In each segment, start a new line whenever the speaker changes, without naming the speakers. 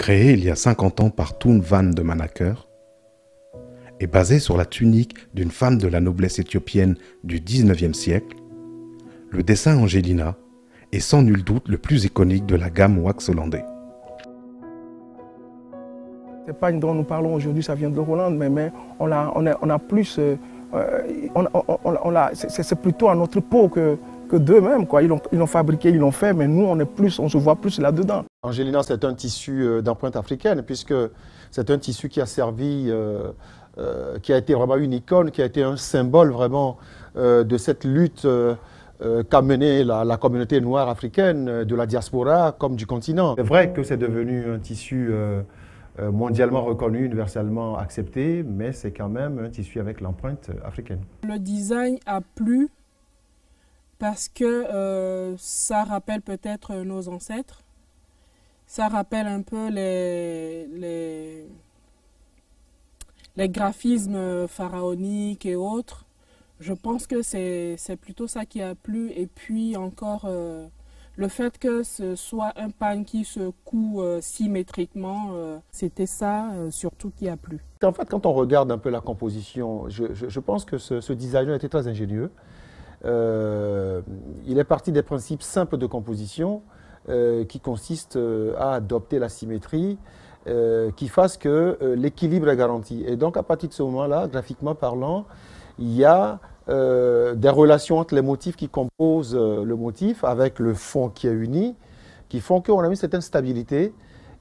Créé il y a 50 ans par Toon Van de Manaker, et basé sur la tunique d'une femme de la noblesse éthiopienne du XIXe siècle, le dessin Angelina est sans nul doute le plus iconique de la gamme wax hollandais.
Cette pagne dont nous parlons aujourd'hui, ça vient de Hollande, mais on a plus, c'est plutôt à notre peau que d'eux-mêmes, quoi. Ils l'ont fabriqué, ils l'ont fait, mais nous, on se voit plus là-dedans.
Angelina, c'est un tissu d'empreinte africaine, puisque c'est un tissu qui a servi, qui a été vraiment une icône, qui a été un symbole vraiment de cette lutte qu'a menée la communauté noire africaine, de la diaspora comme du continent. C'est vrai que c'est devenu un tissu mondialement reconnu, universellement accepté, mais c'est quand même un tissu avec l'empreinte africaine.
Le design a plu parce que ça rappelle peut-être nos ancêtres, ça rappelle un peu les graphismes pharaoniques et autres. Je pense que c'est plutôt ça qui a plu, et puis encore le fait que ce soit un pagne qui se coud symétriquement, c'était ça surtout qui a plu.
En fait, quand on regarde un peu la composition, je pense que ce designer était très ingénieux. Il est parti des principes simples de composition qui consistent à adopter la symétrie, qui fasse que l'équilibre est garanti. Et donc à partir de ce moment-là, graphiquement parlant, il y a des relations entre les motifs qui composent le motif avec le fond qui est uni, qui font qu'on a une certaine stabilité,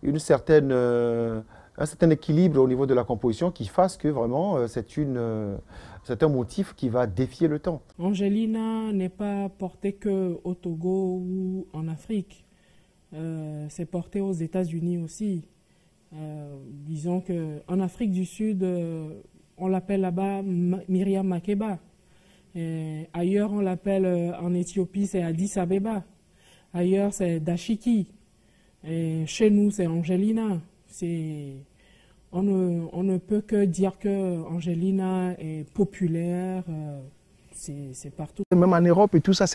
un certain équilibre au niveau de la composition qui fasse que vraiment c'est un motif qui va défier le temps.
Angelina n'est pas porté qu'au Togo ou en Afrique, c'est porté aux États-Unis aussi. Disons qu'en Afrique du Sud, on l'appelle là-bas Myriam Makeba. Et ailleurs, on l'appelle en Éthiopie, c'est Addis Abeba. Ailleurs, c'est Dashiki. Et chez nous, c'est Angelina. On ne peut que dire que Angelina est populaire. C'est partout.
Même en Europe et tout ça,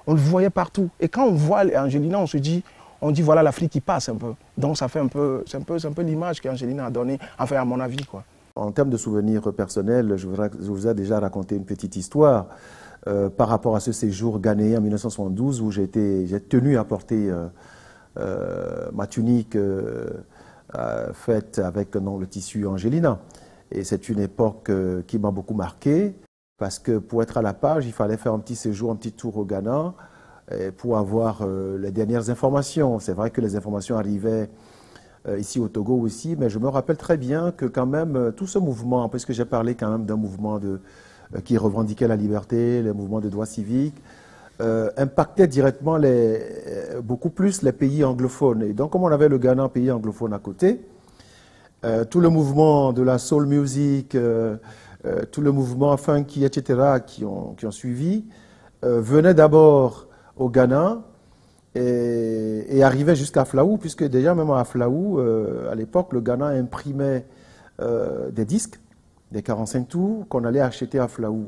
on le voyait partout. Et quand on voit Angelina, on dit voilà l'Afrique qui passe un peu. Donc ça fait c'est un peu l'image qu'Angelina a donnée, enfin à mon avis, quoi.
En termes de souvenirs personnels, je vous ai déjà raconté une petite histoire par rapport à ce séjour ghanéen en 1972 où j'ai tenu à porter ma tunique faite avec le tissu Angelina. Et c'est une époque qui m'a beaucoup marqué parce que pour être à la page, il fallait faire un petit séjour, un petit tour au Ghana pour avoir les dernières informations. C'est vrai que les informations arrivaient ici au Togo aussi, mais je me rappelle très bien que quand même tout ce mouvement, parce que j'ai parlé quand même d'un mouvement qui revendiquait la liberté, les mouvements de droits civiques, impactait directement beaucoup plus les pays anglophones. Et donc comme on avait le Ghana, un pays anglophone à côté, tout le mouvement de la soul music, tout le mouvement funky, etc., qui ont suivi, venait d'abord au Ghana, et arrivait jusqu'à Flaou, puisque déjà même à Flaou, à l'époque, le Ghana imprimait des disques, des 45 tours, qu'on allait acheter à Flaou.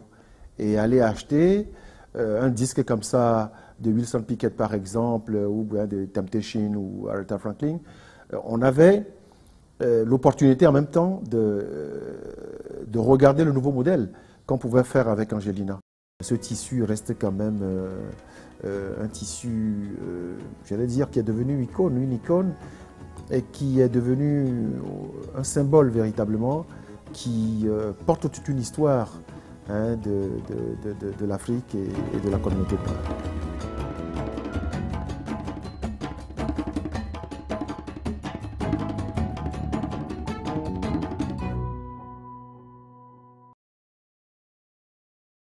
Et aller acheter un disque comme ça de Wilson Pickett par exemple, ou de Temptation ou Aretha Franklin, on avait l'opportunité en même temps de regarder le nouveau modèle qu'on pouvait faire avec Angelina. Ce tissu reste quand même un tissu, j'allais dire, qui est devenu une icône, et qui est devenu un symbole véritablement, qui porte toute une histoire de l'Afrique et de la communauté noire.